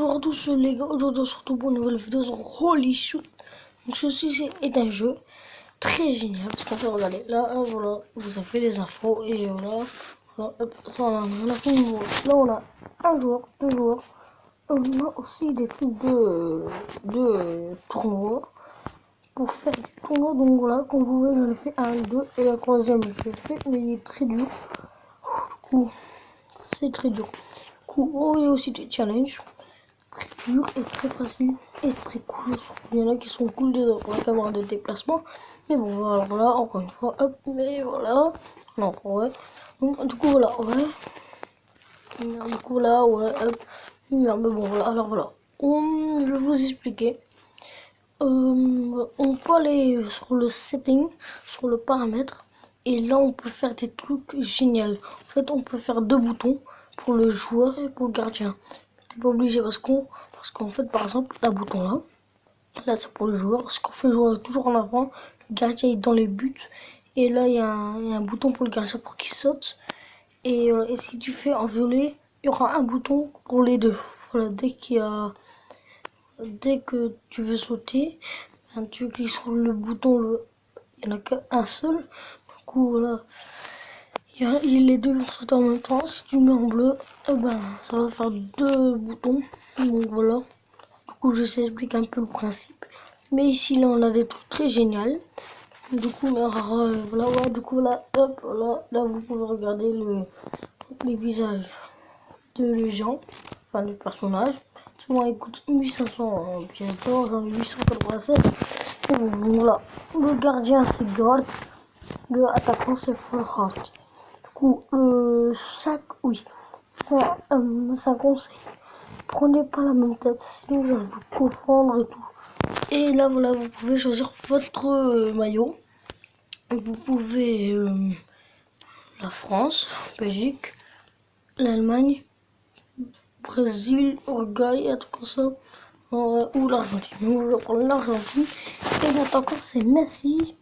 Bonjour à tous les gars, aujourd'hui on se retrouve pour une nouvelle vidéo sur Holy Shoot. Donc ceci est un jeu très génial parce qu'en fait regardez, là voilà, vous avez les infos et voilà, hop, ça on a rien à foutre. Là on a un joueur, deux joueurs, on a aussi des trucs de tournois pour faire des tournois. Donc voilà, comme vous voyez j'en ai fait un, deux et la troisième je l'ai fait mais il est très dur. Du coup c'est très dur. Du coup il y a aussi des challenges. Très dur et très facile et très cool. Il y en a qui sont cool pour la caméra de déplacement. Mais bon, voilà, encore une fois, hop, mais voilà. Non, ouais. Donc, du coup, voilà, ouais. Du coup, là, ouais, hop. Mais bon, voilà, alors voilà. Je vais vous expliquer. On peut aller sur le setting, sur le paramètre. Et là, on peut faire des trucs géniaux. En fait, on peut faire deux boutons pour le joueur et pour le gardien. T'es pas obligé parce qu'en fait, par exemple, un bouton là c'est pour le joueur. Parce qu'on fait le joueur toujours en avant, le gardien est dans les buts. Et là, il y a un bouton pour le gardien pour qu'il saute. Et si tu fais en violet, il y aura un bouton pour les deux. Voilà, dès que tu veux sauter, tu cliques sur le bouton, il n'y en a qu'un seul. Du coup, voilà. Les deux vont sauter en même temps. Si tu mets en bleu, ça va faire deux boutons. Donc voilà. Du coup, je sais expliquer un peu le principe. Mais ici, là, on a des trucs très géniaux. Du coup, voilà, ouais, du coup, là, hop, voilà, là, vous pouvez regarder les visages de gens, enfin, du personnage. Souvent, il coûte 1500 bientôt, j'en ai 887. Et bon, voilà. Le gardien, c'est God. Le attaquant, c'est Full Heart. Du coup, oui, c'est un conseil. Prenez pas la même tête, sinon vous allez vous confondre et tout. Et là, voilà, vous pouvez choisir votre maillot. Vous pouvez la France, Belgique, l'Allemagne, Brésil, Uruguay, un truc comme ça. Ou l'Argentine. Moi, je vais prendre l'Argentine. Et l'attaquant, c'est Messi.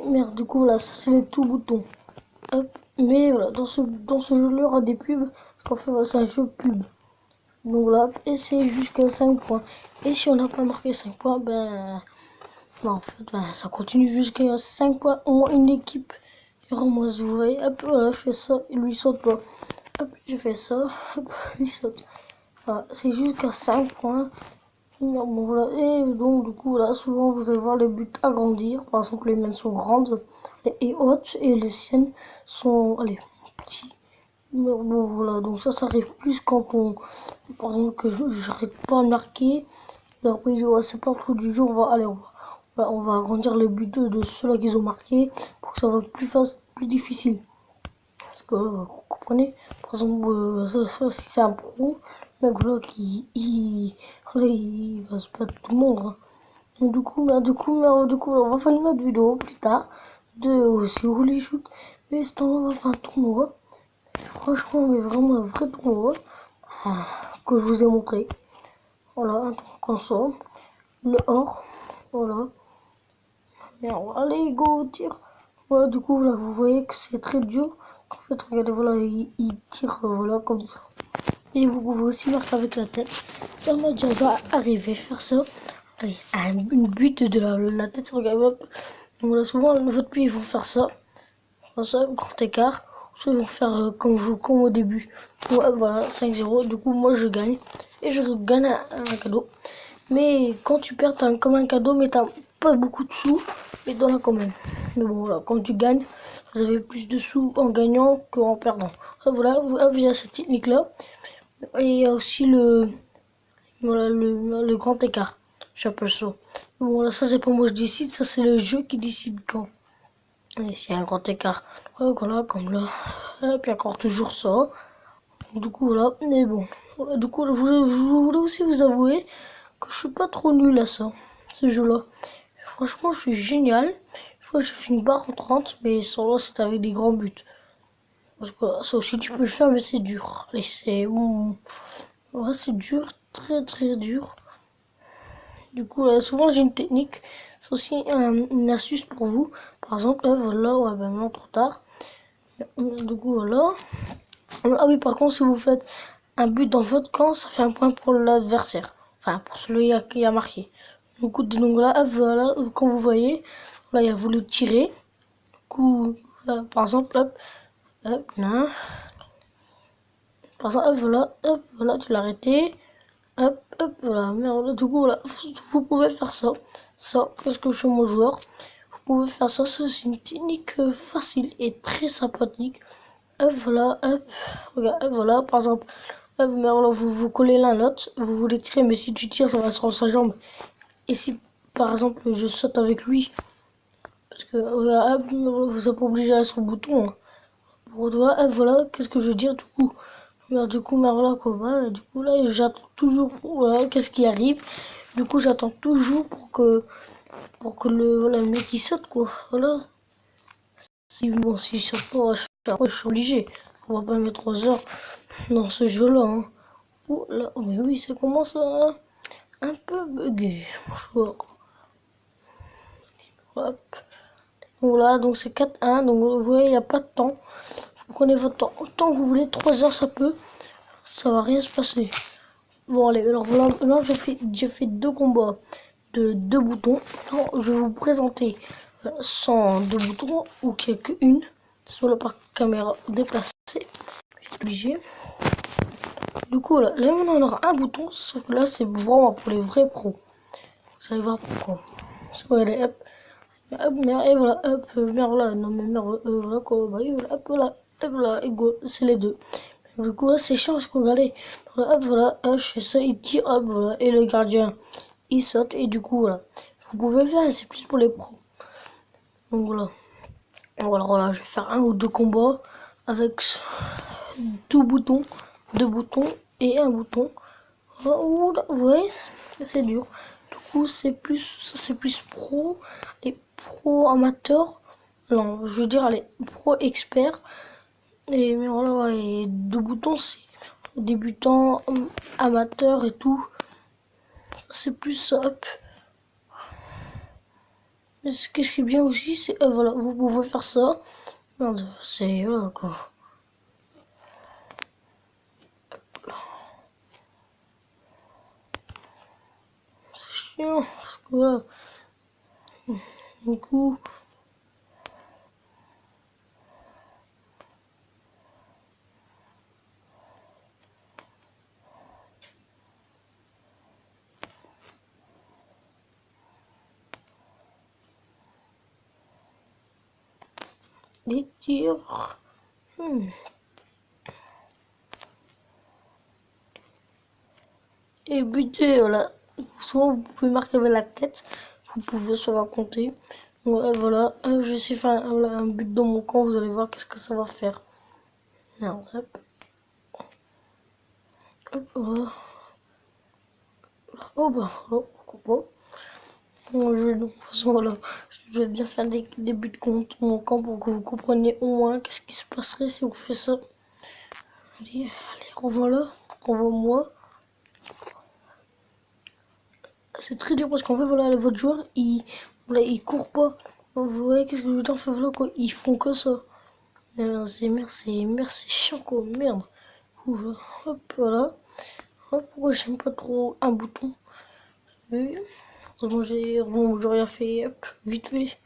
Merde, du coup, là, ça, c'est les tout boutons. Hop. Mais voilà, dans ce jeu-là, il y aura des pubs. Parce qu'en fait, voilà, c'est un jeu pub. Donc là, et c'est jusqu'à 5 points. Et si on n'a pas marqué 5 points, en fait, ça continue jusqu'à 5 points. Au moins une équipe. Il y aura moins, vous voyez. Hop, voilà, je fais ça. Et lui, il saute pas. Hop, je fais ça. Hop, lui, saute. Voilà, c'est jusqu'à 5 points. Bon, voilà. Et donc, du coup, là, souvent, vous allez voir les buts agrandir. Par exemple, les miennes sont grandes et hautes. Et les siennes sont, allez, petits. Bon, voilà, donc ça arrive plus quand par exemple, que j'arrête pas à marquer. Et après, ouais, c'est pas trop du jour, on va agrandir les buts de ceux-là qu'ils ont marqué pour que ça va plus facile, plus difficile. Parce que, vous comprenez, par exemple, si c'est un pro, le mec, voilà, il va se battre tout le monde. Hein. Donc, du coup, on va faire une autre vidéo plus tard de aussi Holy Shoot. Mais c'est on va faire un tournoi. Franchement, mais vraiment un vrai tournoi que je vous ai montré. Voilà, un truc ensemble. Le or, voilà. Bien, allez, go, tire. Voilà, du coup, là, vous voyez que c'est très dur. En fait, regardez, voilà, il tire, voilà, comme ça. Et vous pouvez aussi marquer avec la tête. Ça m'a déjà arrivé faire ça. Allez, une but de la tête, regardez, hop. Donc voilà, souvent, votre pays, ils vont faire ça. Comme ça, grand écart. Soit ils vont faire comme au début. Ouais, voilà, 5-0. Du coup, moi, je gagne. Et je gagne un cadeau. Mais quand tu perds, t'as comme un cadeau, mais t'as pas beaucoup de sous. Mais t'en as quand même. Mais bon, voilà, quand tu gagnes, vous avez plus de sous en gagnant qu'en perdant. Voilà, il y a cette technique-là. Et il y a aussi le grand écart. J'appelle ça. Bon, voilà, ça, c'est pas moi je décide. Ça, c'est le jeu qui décide quand. Et c'est un grand écart. Ouais, voilà, comme là. Et puis encore toujours ça. Du coup, voilà. Mais bon. Voilà, du coup, je voulais aussi vous avouer que je suis pas trop nul à ça. Ce jeu-là. Franchement, je suis génial. Une fois, j'ai fait une barre en 30. Mais sans là, c'était avec des grands buts. Parce que ça aussi, tu peux le faire, mais c'est dur. Et c'est bon. Ouais, c'est dur. Très, très dur. Du coup, souvent, j'ai une technique. C'est aussi une astuce pour vous. Par exemple, là, voilà, ouais, maintenant trop tard. Du coup, voilà. Ah oui, par contre, si vous faites un but dans votre camp, ça fait un point pour l'adversaire. Enfin, pour celui qui a marqué. Donc là, hop, voilà, quand vous voyez, là, il a voulu tirer. Du coup, là, par exemple, hop, hop, là. Par exemple, hop, voilà, tu l'as arrêté. Hop, hop, voilà, merde, du coup, voilà, vous pouvez faire ça. Ça, qu'est-ce que je fais mon joueur? Vous pouvez faire ça, c'est une technique facile et très sympathique. Hop, voilà, hop, regarde, hop, voilà, par exemple, hop, mais alors vous vous collez l'un l'autre, vous voulez tirer, mais si tu tires, ça va sur sa jambe. Et si, par exemple, je saute avec lui, parce que, regarde, hop, vous n'êtes pas obligé à son bouton. Hein. Pour toi, hop, voilà, qu'est-ce que je veux dire, du coup. Du coup, mais voilà, quoi, bah, du coup, là, j'attends toujours, voilà, qu'est-ce qui arrive. Du coup, j'attends toujours pour que voilà, le mec il saute, quoi, voilà. Si, bon, si je saute pas, je suis obligé. On va pas mettre 3 heures dans ce jeu-là, hein. Oh là, oh, mais oui, ça commence à un peu bugger, mon joueur. Hop. Voilà, donc c'est 4-1, donc vous voyez, il n'y a pas de temps. Vous prenez votre temps, autant que vous voulez, 3 heures ça peut, ça va rien se passer. Bon allez, alors voilà, là j'ai fait 2 combats de 2 boutons. Non, je vais vous présenter sans 2 boutons, ou qu'il n'y a qu'une, sur la caméra déplacée. Obligé. Du coup là, maintenant on aura un bouton, sauf que là c'est vraiment pour les vrais pros. Vous allez voir pourquoi. Parce que allez, hop. Hop, merde, et voilà, hop, merde là, non mais merde, voilà quoi, bah, et voilà, hop là, et go, c'est les deux. Du coup là c'est chiant parce que regardez, voilà, hop, je fais ça, il tire, hop, voilà, et le gardien, il saute, et du coup voilà, vous pouvez faire, c'est plus pour les pros. Donc voilà, voilà, je vais faire 1 ou 2 combats avec 2 boutons, 2 boutons et 1 bouton. Voilà, vous voyez, c'est dur. Du coup c'est plus pro, les pro amateurs. Non, je veux dire, allez, pro expert. Et mais voilà, ouais, et 2 boutons, c'est débutant, amateur et tout. C'est plus hop. Mais ce qui est bien aussi, c'est voilà, vous pouvez faire ça. Merde, c'est voilà quoi. C'est chiant parce que voilà. Du coup, les tirs. Et buter, voilà. Souvent, vous pouvez marquer avec la tête. Vous pouvez se raconter. Ouais, voilà. Je vais essayer de faire un but dans mon camp. Vous allez voir qu'est-ce que ça va faire. Merde, hop. Hop, voilà. Oh bah, oh, pourquoi pas. Bon, de toute façon, voilà. Je vais bien faire des buts contre mon camp pour que vous compreniez au moins qu'est-ce qui se passerait si on fait ça. Allez, revoilà. Revois-moi. C'est très dur parce qu'en fait, voilà, votre joueur, voilà, il court pas. Vous voyez, qu'est-ce que je veux dire? Enfin, voilà, quoi, ils font que ça. C'est chiant, quoi, merde. Oula, hop, voilà. Hop, pourquoi j'aime pas trop un bouton? Oui. Heureusement, j'ai rien fait, hop, vite fait.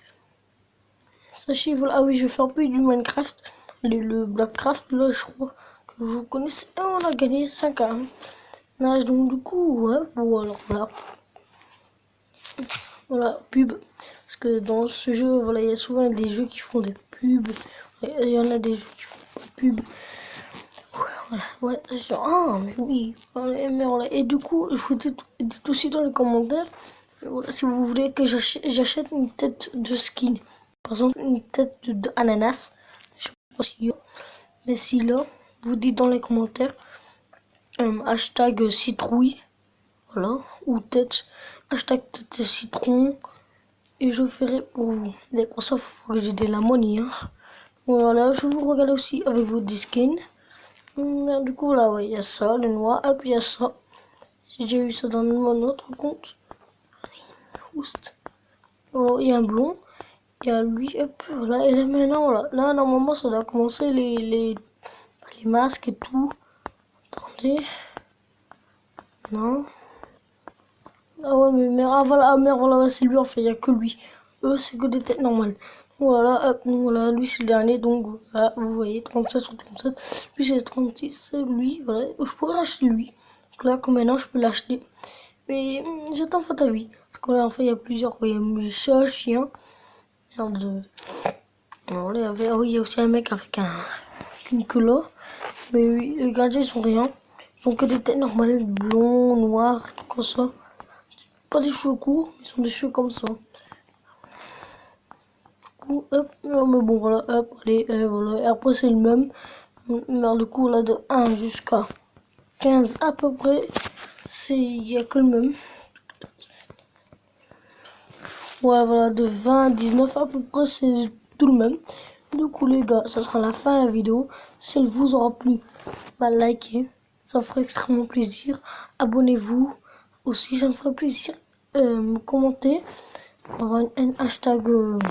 Sachez, voilà, ah oui, je vais faire un peu du Minecraft. Le Blackcraft, là, je crois que vous connaissez. Et on a gagné 5 à 1. Donc, du coup, ouais, bon, alors là. Voilà, pub. Parce que dans ce jeu, voilà, il y a souvent des jeux qui font des pubs. Il y en a des jeux qui font des pubs. Voilà, ouais, c'est sûr. Ah, mais oui. Voilà, mais voilà. Et du coup, je vous dites aussi dans les commentaires, voilà, si vous voulez que j'achète une tête de skin. Par exemple, une tête d'ananas. Je sais pas si mais si là, vous dites dans les commentaires, hashtag citrouille. Voilà, ou tête, hashtag tête citron. Et je ferai pour vous. Et pour ça, il faut que j'ai de la money. Hein. Voilà, je vous regarde aussi avec vos skins. Du coup, là, ouais, il y a ça, le noir. Hop, il y a ça. J'ai déjà eu ça dans mon autre compte. Oust. Voilà, il y a un blond. Il y a lui, hop, voilà. Et là, maintenant, voilà. Là, normalement, ça doit commencer les masques et tout. Attendez. Non. Ah ouais, mais merde, ah voilà, ah merde, voilà, c'est lui en fait, il n'y a que lui. Eux, c'est que des têtes normales. Voilà, hop, voilà, lui c'est le dernier, donc voilà, vous voyez, 37 sur 37. Lui c'est 36, lui, voilà, je pourrais acheter lui. Donc là, comme maintenant, je peux l'acheter. Mais j'attends faute à lui. Parce que là, en fait, il y a plusieurs, il y a chat, chien. Merde. Alors là, il y a aussi un mec avec une queue là. Mais oui, les gardiens, ils sont rien. Ils ont que des têtes normales, blonds, noirs, tout comme ça. Pas des cheveux courts, ils sont des cheveux comme ça. Hop, mais bon, voilà, hop, allez, voilà. Et après, c'est le même. Mais du coup, là, de 1 jusqu'à 15 à peu près, il y a que le même. Ouais, voilà, de 20 à 19 à peu près, c'est tout le même. Du coup, les gars, ça sera la fin de la vidéo. Si elle vous aura plu, bah, likez. Ça me ferait extrêmement plaisir. Abonnez-vous aussi, ça me ferait plaisir. Commentez. Pour avoir un hashtag. Ouais,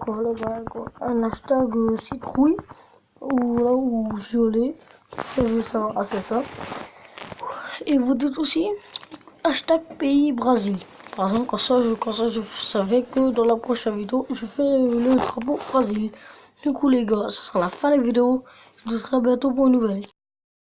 quoi, un hashtag citrouille. Ou violet. Ça veut savoir. Ah, c'est ça. Et vous dites aussi hashtag pays Brésil. Par exemple, quand ça, je savais que dans la prochaine vidéo, je fais le drapeau Brésil. Du coup, les gars, ça sera la fin de la vidéo. Je vous dis à bientôt pour une nouvelle.